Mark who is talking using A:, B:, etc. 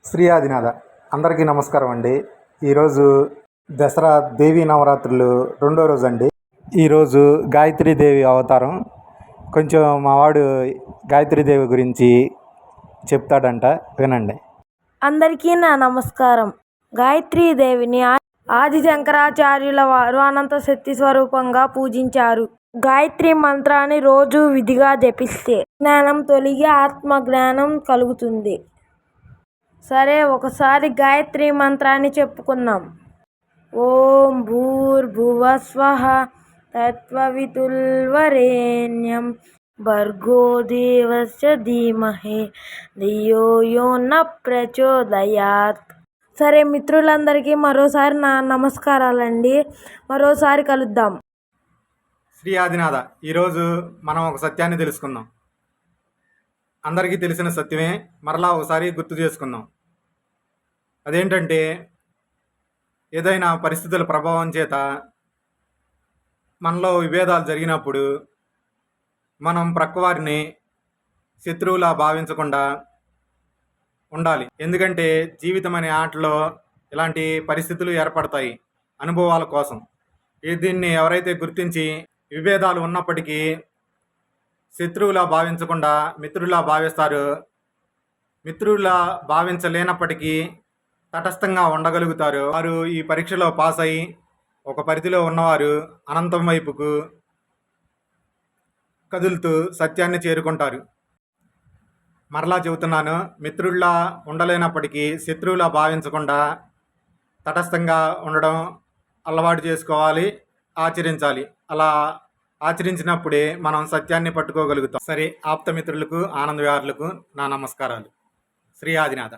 A: శ్రీ ఆదినాథ అందరికీ నమస్కారం అండి. ఈరోజు దసరా దేవీ నవరాత్రులు రెండో రోజు అండి. ఈరోజు గాయత్రీదేవి అవతారం. కొంచెం మావాడు గాయత్రీదేవి గురించి చెప్తాడంట, వినండి.
B: అందరికీ నా నమస్కారం. గాయత్రీదేవిని ఆది శంకరాచార్యుల వారు అనంత శక్తి స్వరూపంగా పూజించారు. గాయత్రి మంత్రాన్ని రోజు విధిగా జపిస్తే జ్ఞానం తొలగి ఆత్మ జ్ఞానం కలుగుతుంది. సరే, ఒకసారి గాయత్రి మంత్రాన్ని చెప్పుకుందాం. ఓం భూర్భువస్వః తత్సవితుర్వరేణ్యం భర్గో దేవస్య ధీమహి ధియో యో న ప్రచోదయాత్. సరే మిత్రులందరికీ మరోసారి నా నమస్కారాలండి. మరోసారి కలుద్దాం.
A: శ్రీ ఆదినాథ, ఈరోజు మనం ఒక సత్యాన్ని తెలుసుకుందాం. అందరికీ తెలిసిన సత్యమే, మరలా ఒకసారి గుర్తు చేసుకుందాం. అదేంటంటే, ఏదైనా పరిస్థితుల ప్రభావం చేత మనలో విభేదాలు జరిగినప్పుడు మనం ప్రక్కవారిని శత్రువులా భావించకుండా ఉండాలి. ఎందుకంటే జీవితం అనే ఆటలో ఇలాంటి పరిస్థితులు ఏర్పడతాయి అనుభవాల కోసం. దీన్ని ఎవరైతే గుర్తించి విభేదాలు ఉన్నప్పటికీ శత్రువులా భావించకుండా మిత్రులా భావిస్తారు, మిత్రులా భావించలేనప్పటికీ తటస్థంగా ఉండగలుగుతారు, వారు ఈ పరీక్షలో పాస్ అయ్యి ఒక పరిధిలో ఉన్నవారు అనంతం వైపుకు కదులుతూ సత్యాన్ని చేరుకుంటారు. మరలా చెబుతున్నాను, మిత్రుల్లా ఉండలేనప్పటికీ శత్రువులా భావించకుండా తటస్థంగా ఉండడం అలవాటు చేసుకోవాలి, ఆచరించాలి. అలా ఆచరించినప్పుడే మనం సత్యాన్ని పట్టుకోగలుగుతాం. సరే, ఆప్తమిత్రులకు ఆనంద విహారులకు నా నమస్కారాలు. శ్రీ ఆదినాథ.